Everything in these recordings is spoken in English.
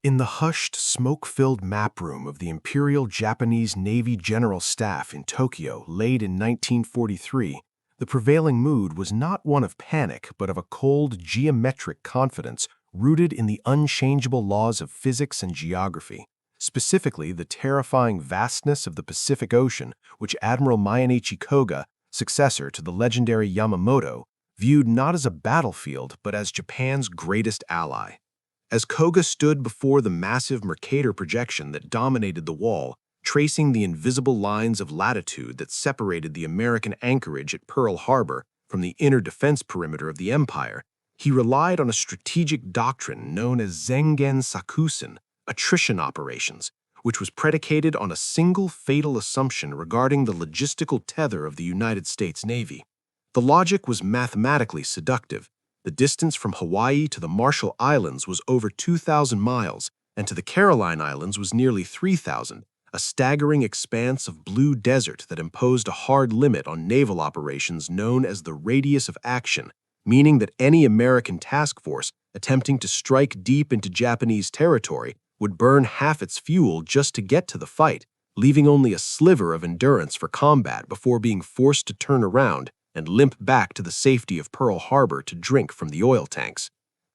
In the hushed, smoke-filled map room of the Imperial Japanese Navy General Staff in Tokyo, late in 1943, the prevailing mood was not one of panic, but of a cold, geometric confidence rooted in the unchangeable laws of physics and geography, specifically the terrifying vastness of the Pacific Ocean, which Admiral Mainichi Koga, successor to the legendary Yamamoto, viewed not as a battlefield but as Japan's greatest ally. As Koga stood before the massive Mercator projection that dominated the wall, tracing the invisible lines of latitude that separated the American anchorage at Pearl Harbor from the inner defense perimeter of the empire, he relied on a strategic doctrine known as Zengen Sakusen, Attrition Operations, which was predicated on a single fatal assumption regarding the logistical tether of the United States Navy. The logic was mathematically seductive. The distance from Hawaii to the Marshall Islands was over 2,000 miles, and to the Caroline Islands was nearly 3,000, a staggering expanse of blue desert that imposed a hard limit on naval operations known as the radius of action, meaning that any American task force attempting to strike deep into Japanese territory would burn half its fuel just to get to the fight, leaving only a sliver of endurance for combat before being forced to turn around and limp back to the safety of Pearl Harbor to drink from the oil tanks.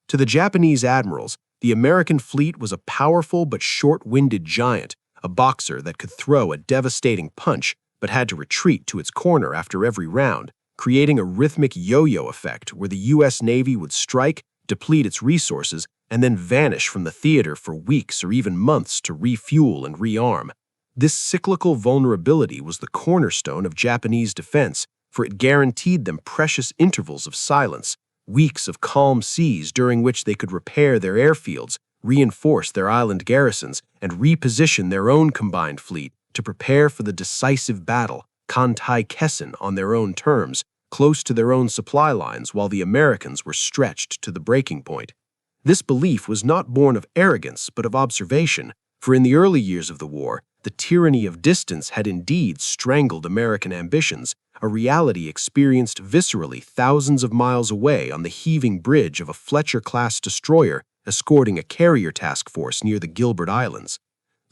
To the Japanese admirals, the American fleet was a powerful but short-winded giant, a boxer that could throw a devastating punch but had to retreat to its corner after every round, creating a rhythmic yo-yo effect where the U.S. Navy would strike, deplete its resources, and then vanish from the theater for weeks or even months to refuel and rearm. This cyclical vulnerability was the cornerstone of Japanese defense, for it guaranteed them precious intervals of silence, weeks of calm seas during which they could repair their airfields, reinforce their island garrisons, and reposition their own combined fleet to prepare for the decisive battle, Kantai-Kessen, on their own terms, close to their own supply lines while the Americans were stretched to the breaking point. This belief was not born of arrogance but of observation, for in the early years of the war, the tyranny of distance had indeed strangled American ambitions, a reality experienced viscerally thousands of miles away on the heaving bridge of a Fletcher-class destroyer escorting a carrier task force near the Gilbert Islands.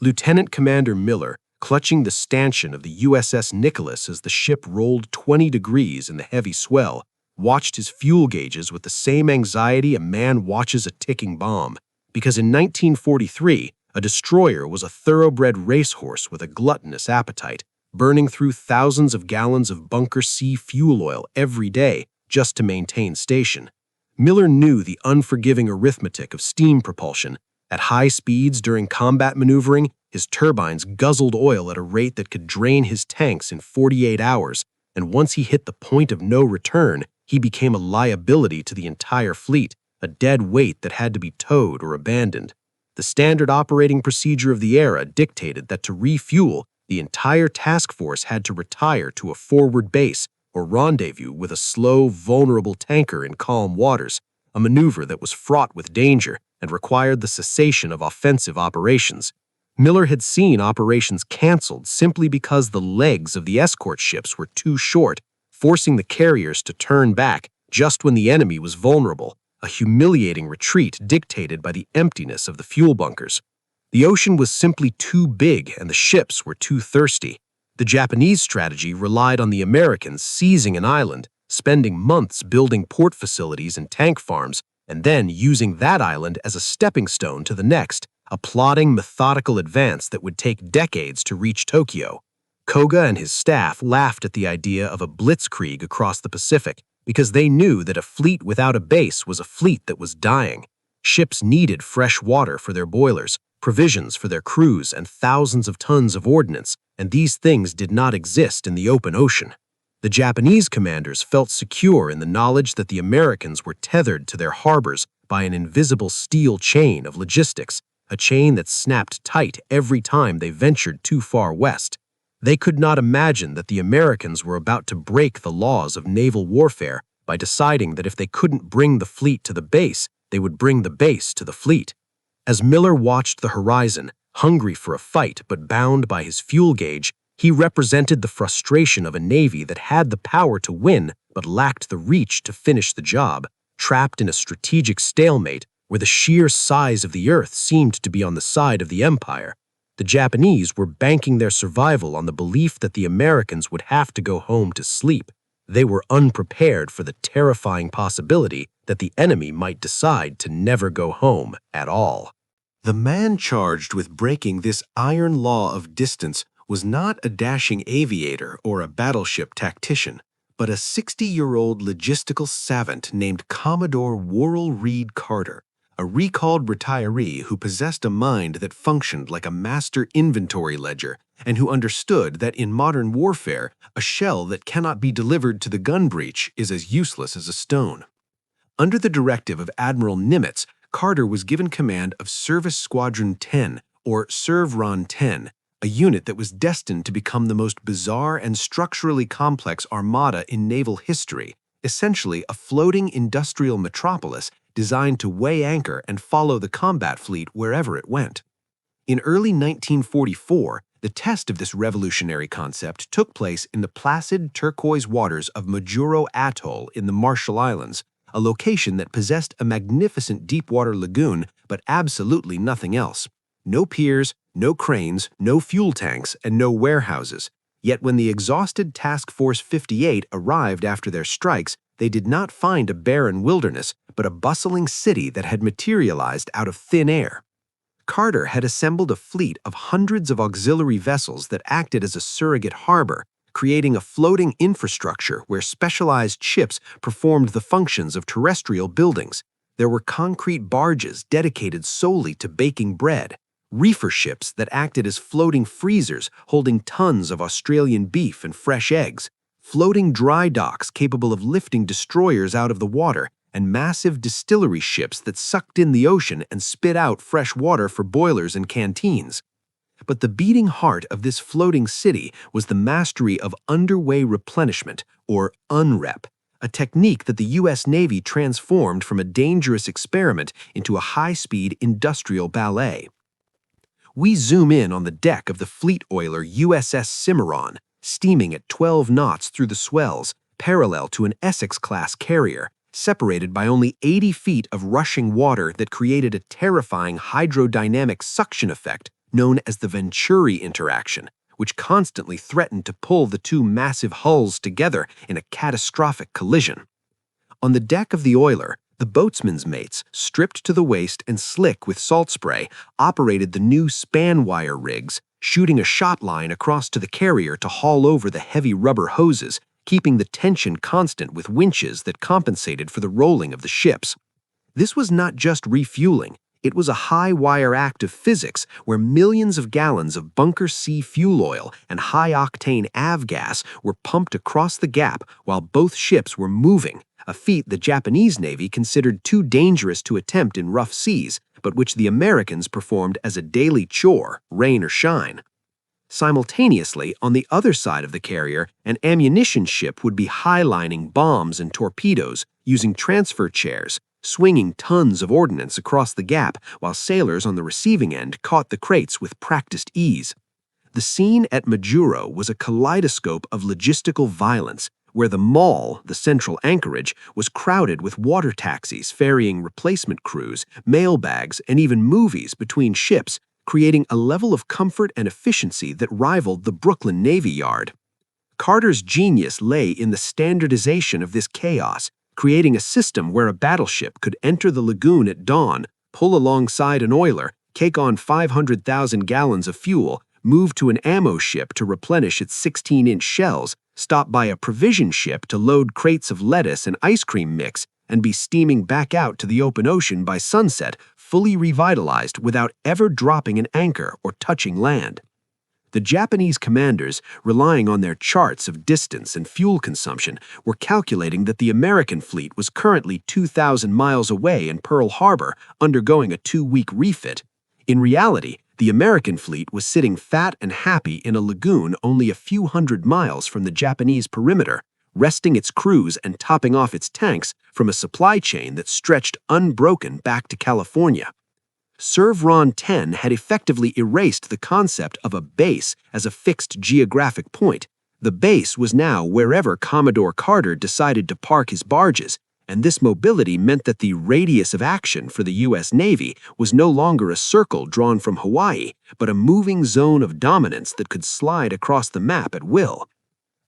Lieutenant Commander Miller, clutching the stanchion of the USS Nicholas as the ship rolled 20 degrees in the heavy swell, watched his fuel gauges with the same anxiety a man watches a ticking bomb, because in 1943, a destroyer was a thoroughbred racehorse with a gluttonous appetite, burning through thousands of gallons of bunker C fuel oil every day just to maintain station. Miller knew the unforgiving arithmetic of steam propulsion. At high speeds during combat maneuvering, his turbines guzzled oil at a rate that could drain his tanks in 48 hours, and once he hit the point of no return, he became a liability to the entire fleet, a dead weight that had to be towed or abandoned. The standard operating procedure of the era dictated that to refuel, the entire task force had to retire to a forward base or rendezvous with a slow, vulnerable tanker in calm waters, a maneuver that was fraught with danger and required the cessation of offensive operations. Miller had seen operations canceled simply because the legs of the escort ships were too short, forcing the carriers to turn back just when the enemy was vulnerable, a humiliating retreat dictated by the emptiness of the fuel bunkers. The ocean was simply too big and the ships were too thirsty. The Japanese strategy relied on the Americans seizing an island, spending months building port facilities and tank farms, and then using that island as a stepping stone to the next, a plodding, methodical advance that would take decades to reach Tokyo. Koga and his staff laughed at the idea of a blitzkrieg across the Pacific because they knew that a fleet without a base was a fleet that was dying. Ships needed fresh water for their boilers, provisions for their crews, and thousands of tons of ordnance, and these things did not exist in the open ocean. The Japanese commanders felt secure in the knowledge that the Americans were tethered to their harbors by an invisible steel chain of logistics, a chain that snapped tight every time they ventured too far west. They could not imagine that the Americans were about to break the laws of naval warfare by deciding that if they couldn't bring the fleet to the base, they would bring the base to the fleet. As Miller watched the horizon, hungry for a fight but bound by his fuel gauge, he represented the frustration of a navy that had the power to win but lacked the reach to finish the job, trapped in a strategic stalemate where the sheer size of the Earth seemed to be on the side of the Empire. The Japanese were banking their survival on the belief that the Americans would have to go home to sleep. They were unprepared for the terrifying possibility that the enemy might decide to never go home at all. The man charged with breaking this iron law of distance was not a dashing aviator or a battleship tactician, but a 60-year-old logistical savant named Commodore Worrall Reed Carter, a recalled retiree who possessed a mind that functioned like a master inventory ledger and who understood that in modern warfare, a shell that cannot be delivered to the gun breech is as useless as a stone. Under the directive of Admiral Nimitz, Carter was given command of Service Squadron 10, or ServRon 10, a unit that was destined to become the most bizarre and structurally complex armada in naval history, essentially a floating industrial metropolis designed to weigh anchor and follow the combat fleet wherever it went. In early 1944, the test of this revolutionary concept took place in the placid turquoise waters of Majuro Atoll in the Marshall Islands, a location that possessed a magnificent deepwater lagoon but absolutely nothing else. No piers, no cranes, no fuel tanks, and no warehouses. Yet when the exhausted Task Force 58 arrived after their strikes, they did not find a barren wilderness, but a bustling city that had materialized out of thin air. Carter had assembled a fleet of hundreds of auxiliary vessels that acted as a surrogate harbor, creating a floating infrastructure where specialized ships performed the functions of terrestrial buildings. There were concrete barges dedicated solely to baking bread, reefer ships that acted as floating freezers holding tons of Australian beef and fresh eggs, floating dry docks capable of lifting destroyers out of the water, and massive distillery ships that sucked in the ocean and spit out fresh water for boilers and canteens. But the beating heart of this floating city was the mastery of underway replenishment, or UNREP, a technique that the U.S. Navy transformed from a dangerous experiment into a high-speed industrial ballet. We zoom in on the deck of the fleet oiler USS Cimarron, steaming at 12 knots through the swells, parallel to an Essex-class carrier, separated by only 80 feet of rushing water that created a terrifying hydrodynamic suction effect known as the Venturi interaction, which constantly threatened to pull the two massive hulls together in a catastrophic collision. On the deck of the oiler, the boatsmen's mates, stripped to the waist and slick with salt spray, operated the new span wire rigs, shooting a shot line across to the carrier to haul over the heavy rubber hoses, keeping the tension constant with winches that compensated for the rolling of the ships. This was not just refueling. It was a high-wire act of physics where millions of gallons of Bunker C fuel oil and high-octane avgas were pumped across the gap while both ships were moving, a feat the Japanese Navy considered too dangerous to attempt in rough seas, but which the Americans performed as a daily chore, rain or shine. Simultaneously, on the other side of the carrier, an ammunition ship would be highlining bombs and torpedoes using transfer chairs, swinging tons of ordnance across the gap while sailors on the receiving end caught the crates with practiced ease. The scene at Majuro was a kaleidoscope of logistical violence, where the mall, the central anchorage, was crowded with water taxis ferrying replacement crews, mailbags, and even movies between ships, creating a level of comfort and efficiency that rivaled the Brooklyn Navy Yard. Carter's genius lay in the standardization of this chaos, creating a system where a battleship could enter the lagoon at dawn, pull alongside an oiler, take on 500,000 gallons of fuel, move to an ammo ship to replenish its 16-inch shells, stop by a provision ship to load crates of lettuce and ice cream mix, and be steaming back out to the open ocean by sunset, fully revitalized without ever dropping an anchor or touching land. The Japanese commanders, relying on their charts of distance and fuel consumption, were calculating that the American fleet was currently 2,000 miles away in Pearl Harbor, undergoing a 2-week refit. In reality, the American fleet was sitting fat and happy in a lagoon only a few hundred miles from the Japanese perimeter, resting its crews and topping off its tanks from a supply chain that stretched unbroken back to California. ServRon 10 had effectively erased the concept of a base as a fixed geographic point. The base was now wherever Commodore Carter decided to park his barges, and this mobility meant that the radius of action for the U.S. Navy was no longer a circle drawn from Hawaii, but a moving zone of dominance that could slide across the map at will.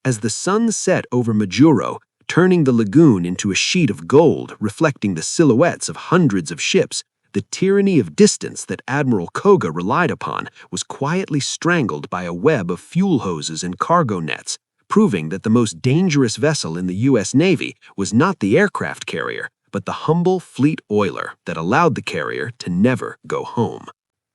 As the sun set over Majuro, turning the lagoon into a sheet of gold reflecting the silhouettes of hundreds of ships, the tyranny of distance that Admiral Koga relied upon was quietly strangled by a web of fuel hoses and cargo nets, proving that the most dangerous vessel in the U.S. Navy was not the aircraft carrier, but the humble fleet oiler that allowed the carrier to never go home.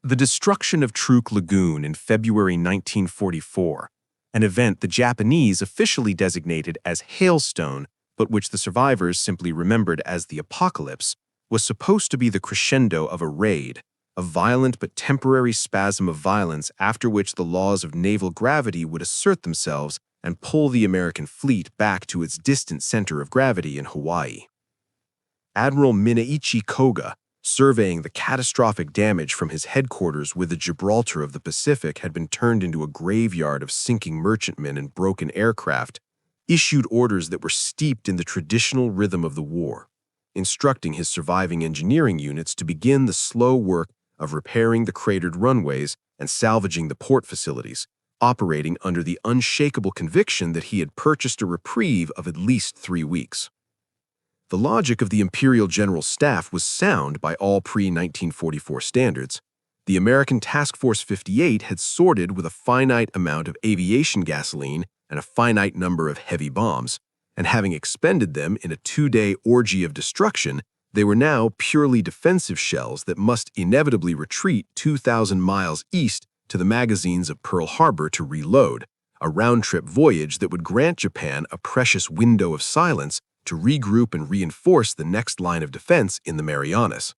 The destruction of Truk Lagoon in February 1944, an event the Japanese officially designated as Hailstone, but which the survivors simply remembered as the apocalypse, was supposed to be the crescendo of a raid, a violent but temporary spasm of violence after which the laws of naval gravity would assert themselves and pull the American fleet back to its distant center of gravity in Hawaii. Admiral Mineichi Koga, surveying the catastrophic damage from his headquarters with the Gibraltar of the Pacific had been turned into a graveyard of sinking merchantmen and broken aircraft, issued orders that were steeped in the traditional rhythm of the war, instructing his surviving engineering units to begin the slow work of repairing the cratered runways and salvaging the port facilities, operating under the unshakable conviction that he had purchased a reprieve of at least 3 weeks. The logic of the Imperial General Staff was sound by all pre-1944 standards. The American Task Force 58 had sorted with a finite amount of aviation gasoline and a finite number of heavy bombs, and having expended them in a 2-day orgy of destruction, they were now purely defensive shells that must inevitably retreat 2,000 miles east to the magazines of Pearl Harbor to reload, a round-trip voyage that would grant Japan a precious window of silence to regroup and reinforce the next line of defense in the Marianas.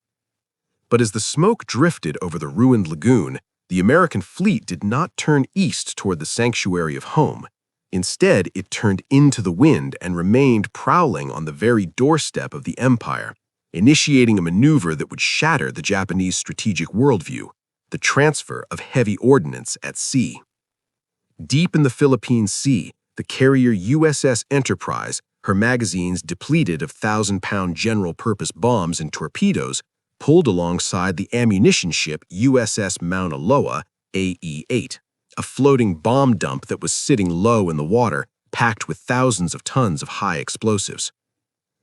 But as the smoke drifted over the ruined lagoon, the American fleet did not turn east toward the sanctuary of home. Instead, it turned into the wind and remained prowling on the very doorstep of the empire, initiating a maneuver that would shatter the Japanese strategic worldview, the transfer of heavy ordnance at sea. Deep in the Philippine Sea, the carrier USS Enterprise, her magazines depleted of 1,000-pound general-purpose bombs and torpedoes, pulled alongside the ammunition ship USS Mauna Loa AE-8, a floating bomb dump that was sitting low in the water, packed with thousands of tons of high explosives.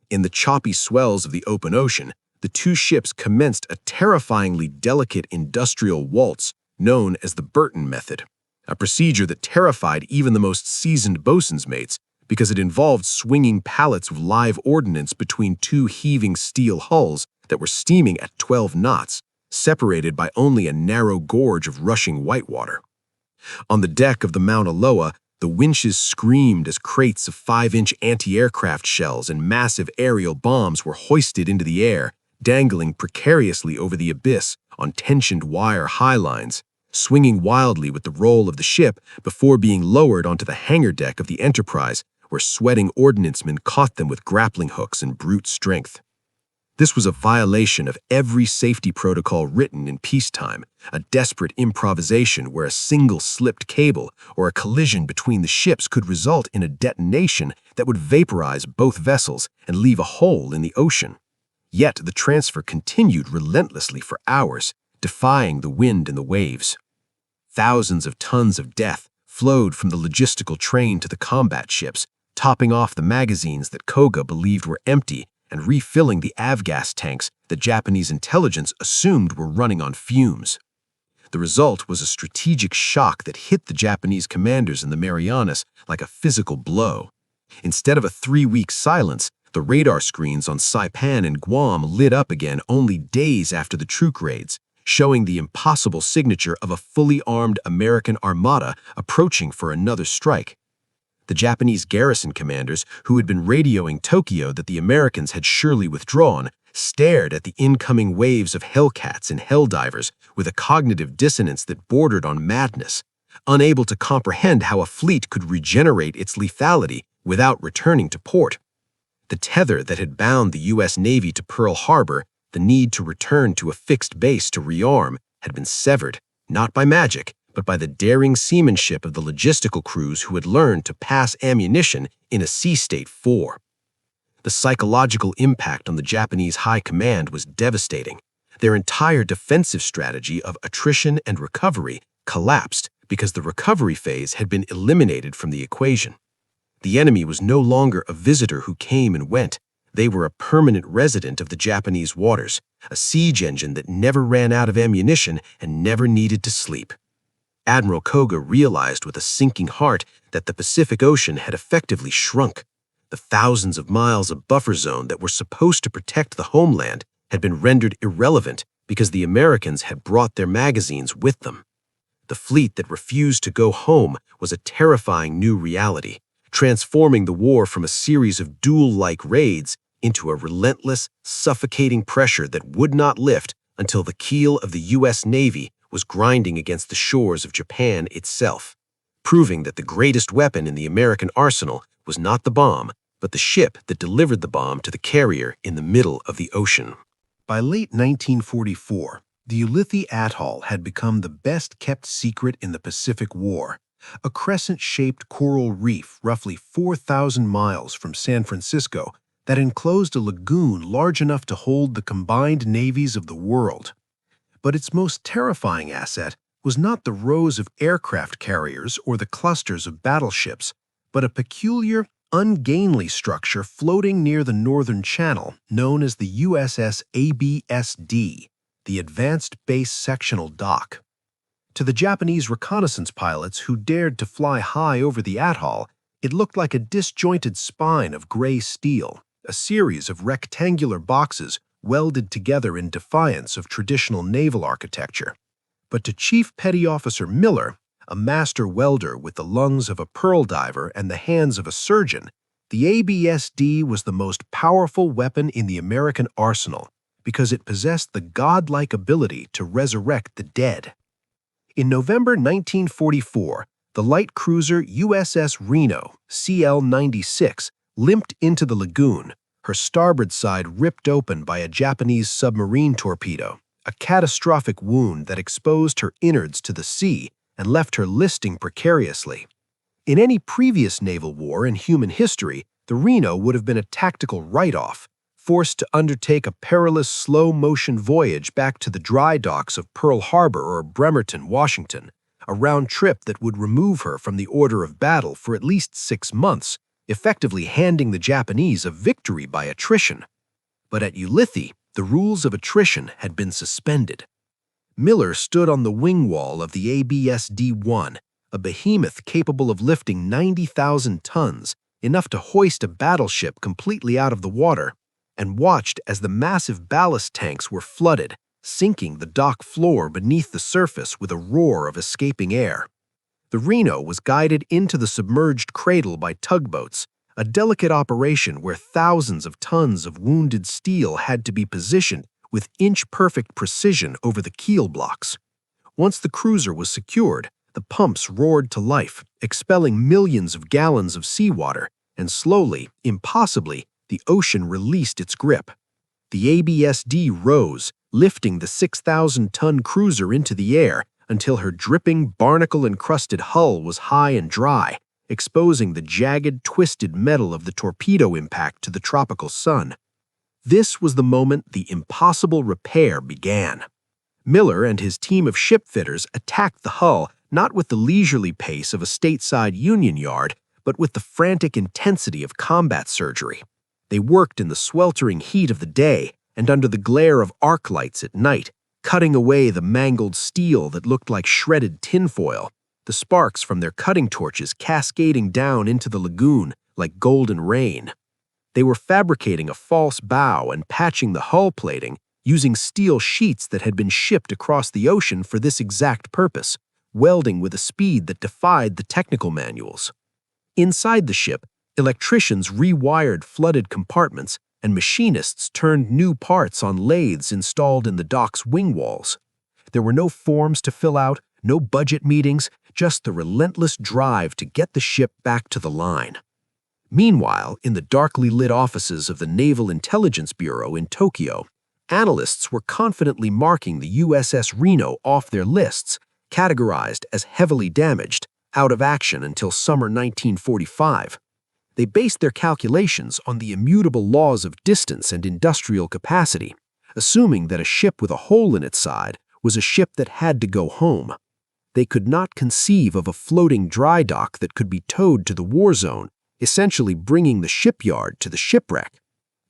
In the choppy swells of the open ocean, the two ships commenced a terrifyingly delicate industrial waltz known as the Burton method, a procedure that terrified even the most seasoned bosun's mates because it involved swinging pallets of live ordnance between two heaving steel hulls that were steaming at 12 knots, separated by only a narrow gorge of rushing whitewater. On the deck of the Mauna Loa, the winches screamed as crates of 5-inch anti-aircraft shells and massive aerial bombs were hoisted into the air, dangling precariously over the abyss on tensioned wire high lines, swinging wildly with the roll of the ship before being lowered onto the hangar deck of the Enterprise, where sweating ordnancemen caught them with grappling hooks and brute strength. This was a violation of every safety protocol written in peacetime, a desperate improvisation where a single slipped cable or a collision between the ships could result in a detonation that would vaporize both vessels and leave a hole in the ocean. Yet the transfer continued relentlessly for hours, defying the wind and the waves. Thousands of tons of death flowed from the logistical train to the combat ships, topping off the magazines that Koga believed were empty and refilling the avgas tanks that Japanese intelligence assumed were running on fumes. The result was a strategic shock that hit the Japanese commanders in the Marianas like a physical blow. Instead of a 3-week silence, the radar screens on Saipan and Guam lit up again only days after the Truk raids, showing the impossible signature of a fully armed American armada approaching for another strike. The Japanese garrison commanders, who had been radioing Tokyo that the Americans had surely withdrawn, stared at the incoming waves of Hellcats and Helldivers with a cognitive dissonance that bordered on madness, unable to comprehend how a fleet could regenerate its lethality without returning to port. The tether that had bound the U.S. Navy to Pearl Harbor, the need to return to a fixed base to rearm, had been severed, not by magic, but by the daring seamanship of the logistical crews who had learned to pass ammunition in a sea state 4. The psychological impact on the Japanese high command was devastating. Their entire defensive strategy of attrition and recovery collapsed because the recovery phase had been eliminated from the equation. The enemy was no longer a visitor who came and went. They were a permanent resident of the Japanese waters, a siege engine that never ran out of ammunition and never needed to sleep. Admiral Koga realized with a sinking heart that the Pacific Ocean had effectively shrunk. The thousands of miles of buffer zone that were supposed to protect the homeland had been rendered irrelevant because the Americans had brought their magazines with them. The fleet that refused to go home was a terrifying new reality, transforming the war from a series of duel-like raids into a relentless, suffocating pressure that would not lift until the keel of the U.S. Navy was grinding against the shores of Japan itself, proving that the greatest weapon in the American arsenal was not the bomb, but the ship that delivered the bomb to the carrier in the middle of the ocean. By late 1944, the Ulithi Atoll had become the best-kept secret in the Pacific War, a crescent-shaped coral reef roughly 4,000 miles from San Francisco that enclosed a lagoon large enough to hold the combined navies of the world. But its most terrifying asset was not the rows of aircraft carriers or the clusters of battleships, but a peculiar, ungainly structure floating near the northern channel known as the USS ABSD, the Advanced Base Sectional Dock. To the Japanese reconnaissance pilots who dared to fly high over the atoll, it looked like a disjointed spine of gray steel, a series of rectangular boxes welded together in defiance of traditional naval architecture. But to Chief Petty Officer Miller, a master welder with the lungs of a pearl diver and the hands of a surgeon, the ABSD was the most powerful weapon in the American arsenal because it possessed the godlike ability to resurrect the dead. In November 1944, the light cruiser USS Reno, CL-96, limped into the lagoon, her starboard side ripped open by a Japanese submarine torpedo, a catastrophic wound that exposed her innards to the sea and left her listing precariously. In any previous naval war in human history, the Reno would have been a tactical write-off, forced to undertake a perilous slow-motion voyage back to the dry docks of Pearl Harbor or Bremerton, Washington, a round trip that would remove her from the order of battle for at least 6 months, effectively handing the Japanese a victory by attrition. But at Ulithi, the rules of attrition had been suspended. Miller stood on the wing wall of the ABSD-1, a behemoth capable of lifting 90,000 tons, enough to hoist a battleship completely out of the water, and watched as the massive ballast tanks were flooded, sinking the dock floor beneath the surface with a roar of escaping air. The Reno was guided into the submerged cradle by tugboats, a delicate operation where thousands of tons of wounded steel had to be positioned with inch-perfect precision over the keel blocks. Once the cruiser was secured, the pumps roared to life, expelling millions of gallons of seawater, and slowly, impossibly, the ocean released its grip. The ABSD rose, lifting the 6,000-ton cruiser into the air until her dripping, barnacle-encrusted hull was high and dry, exposing the jagged, twisted metal of the torpedo impact to the tropical sun. This was the moment the impossible repair began. Miller and his team of shipfitters attacked the hull not with the leisurely pace of a stateside union yard, but with the frantic intensity of combat surgery. They worked in the sweltering heat of the day and under the glare of arc lights at night, cutting away the mangled steel that looked like shredded tinfoil, the sparks from their cutting torches cascading down into the lagoon like golden rain. They were fabricating a false bow and patching the hull plating using steel sheets that had been shipped across the ocean for this exact purpose, welding with a speed that defied the technical manuals. Inside the ship, electricians rewired flooded compartments and machinists turned new parts on lathes installed in the dock's wing walls. There were no forms to fill out, no budget meetings, just the relentless drive to get the ship back to the line. Meanwhile, in the darkly lit offices of the Naval Intelligence Bureau in Tokyo, analysts were confidently marking the USS Reno off their lists, categorized as heavily damaged, out of action until summer 1945. They based their calculations on the immutable laws of distance and industrial capacity, assuming that a ship with a hole in its side was a ship that had to go home. They could not conceive of a floating dry dock that could be towed to the war zone, essentially bringing the shipyard to the shipwreck.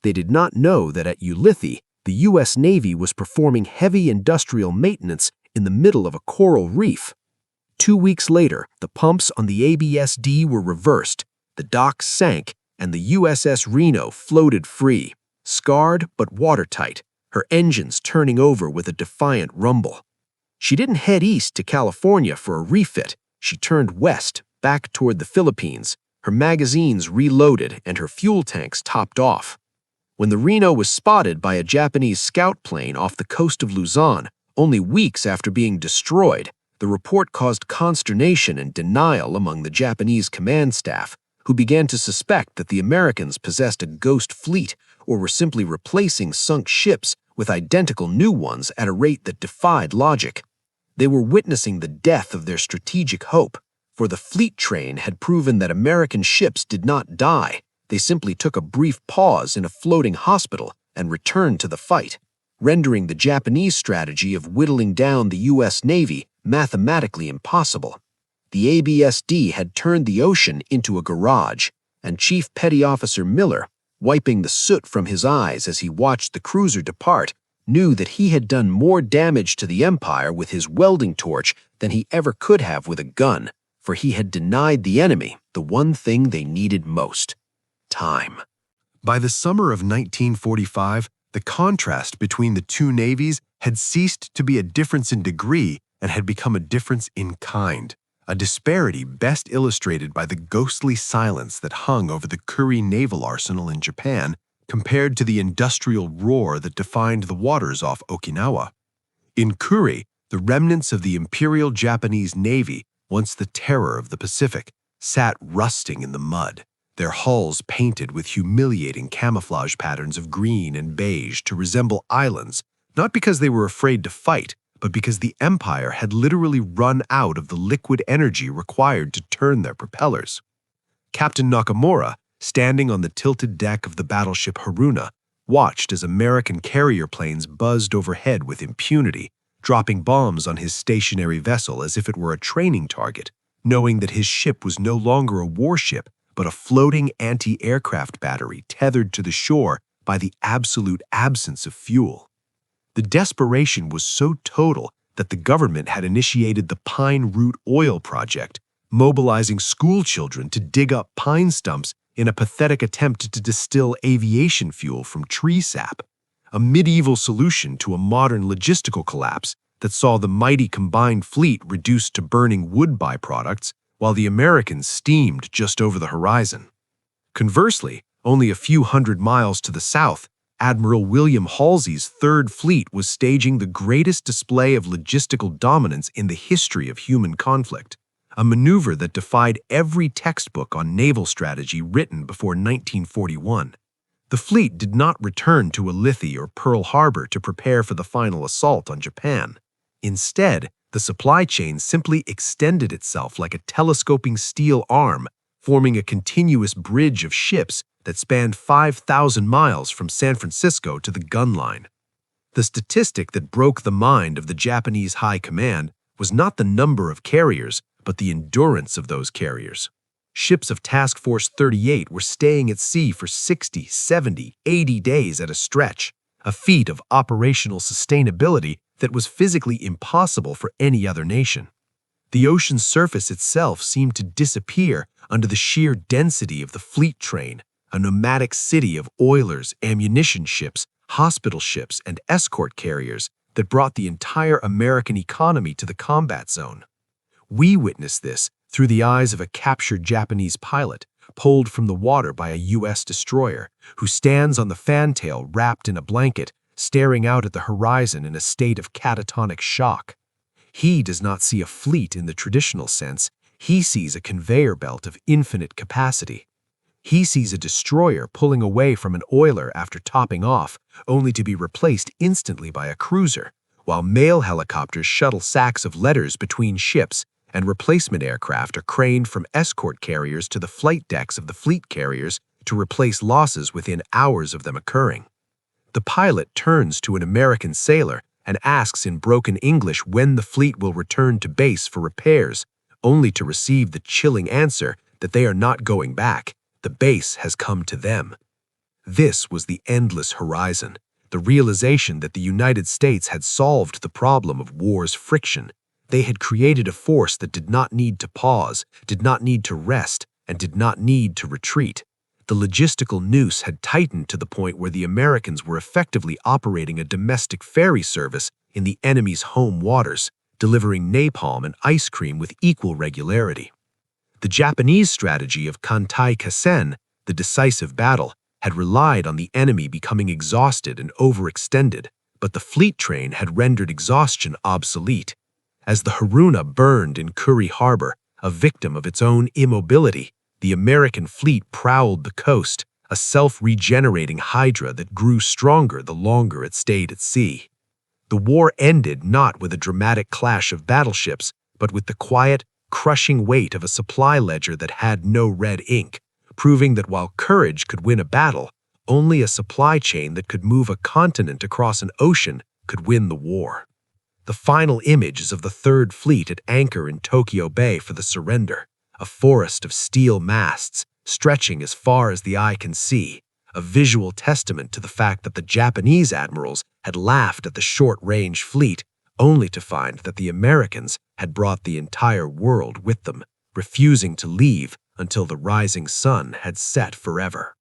They did not know that at Ulithi, the U.S. Navy was performing heavy industrial maintenance in the middle of a coral reef. 2 weeks later, the pumps on the ABSD were reversed, the dock sank, and the USS Reno floated free, scarred but watertight, her engines turning over with a defiant rumble. She didn't head east to California for a refit. She turned west, back toward the Philippines, her magazines reloaded and her fuel tanks topped off. When the Reno was spotted by a Japanese scout plane off the coast of Luzon, only weeks after being destroyed, the report caused consternation and denial among the Japanese command staff, who began to suspect that the Americans possessed a ghost fleet or were simply replacing sunk ships with identical new ones at a rate that defied logic. They were witnessing the death of their strategic hope, for the fleet train had proven that American ships did not die. They simply took a brief pause in a floating hospital and returned to the fight, rendering the Japanese strategy of whittling down the U.S. Navy mathematically impossible. The ABSD had turned the ocean into a garage, and Chief Petty Officer Miller, wiping the soot from his eyes as he watched the cruiser depart, knew that he had done more damage to the Empire with his welding torch than he ever could have with a gun, for he had denied the enemy the one thing they needed most: time. By the summer of 1945, the contrast between the two navies had ceased to be a difference in degree and had become a difference in kind, a disparity best illustrated by the ghostly silence that hung over the Kuri naval arsenal in Japan compared to the industrial roar that defined the waters off Okinawa. In Kuri, the remnants of the Imperial Japanese Navy, once the terror of the Pacific, sat rusting in the mud, their hulls painted with humiliating camouflage patterns of green and beige to resemble islands, not because they were afraid to fight, but because the Empire had literally run out of the liquid energy required to turn their propellers. Captain Nakamura, standing on the tilted deck of the battleship Haruna, watched as American carrier planes buzzed overhead with impunity, dropping bombs on his stationary vessel as if it were a training target, knowing that his ship was no longer a warship, but a floating anti-aircraft battery tethered to the shore by the absolute absence of fuel. The desperation was so total that the government had initiated the Pine Root Oil Project, mobilizing school children to dig up pine stumps in a pathetic attempt to distill aviation fuel from tree sap, a medieval solution to a modern logistical collapse that saw the mighty combined fleet reduced to burning wood byproducts while the Americans steamed just over the horizon. Conversely, only a few hundred miles to the south, Admiral William Halsey's Third Fleet was staging the greatest display of logistical dominance in the history of human conflict, a maneuver that defied every textbook on naval strategy written before 1941. The fleet did not return to Ulithi or Pearl Harbor to prepare for the final assault on Japan. Instead, the supply chain simply extended itself like a telescoping steel arm, forming a continuous bridge of ships that spanned 5,000 miles from San Francisco to the gun line. The statistic that broke the mind of the Japanese High Command was not the number of carriers, but the endurance of those carriers. Ships of Task Force 38 were staying at sea for 60, 70, 80 days at a stretch, a feat of operational sustainability that was physically impossible for any other nation. The ocean's surface itself seemed to disappear under the sheer density of the fleet train, a nomadic city of oilers, ammunition ships, hospital ships, and escort carriers that brought the entire American economy to the combat zone. We witnessed this through the eyes of a captured Japanese pilot, pulled from the water by a U.S. destroyer, who stands on the fantail wrapped in a blanket, staring out at the horizon in a state of catatonic shock. He does not see a fleet in the traditional sense. He sees a conveyor belt of infinite capacity. He sees a destroyer pulling away from an oiler after topping off, only to be replaced instantly by a cruiser, while mail helicopters shuttle sacks of letters between ships, and replacement aircraft are craned from escort carriers to the flight decks of the fleet carriers to replace losses within hours of them occurring. The pilot turns to an American sailor and asks in broken English when the fleet will return to base for repairs, only to receive the chilling answer that they are not going back. The base has come to them. This was the endless horizon, the realization that the United States had solved the problem of war's friction. They had created a force that did not need to pause, did not need to rest, and did not need to retreat. The logistical noose had tightened to the point where the Americans were effectively operating a domestic ferry service in the enemy's home waters, delivering napalm and ice cream with equal regularity. The Japanese strategy of Kantai-Kasen, the decisive battle, had relied on the enemy becoming exhausted and overextended, but the fleet train had rendered exhaustion obsolete. As the Haruna burned in Kuri Harbor, a victim of its own immobility, the American fleet prowled the coast, a self-regenerating hydra that grew stronger the longer it stayed at sea. The war ended not with a dramatic clash of battleships, but with the quiet, crushing weight of a supply ledger that had no red ink, proving that while courage could win a battle, only a supply chain that could move a continent across an ocean could win the war. The final image is of the Third Fleet at anchor in Tokyo Bay for the surrender, a forest of steel masts stretching as far as the eye can see, a visual testament to the fact that the Japanese admirals had laughed at the short-range fleet, only to find that the Americans had brought the entire world with them, refusing to leave until the rising sun had set forever.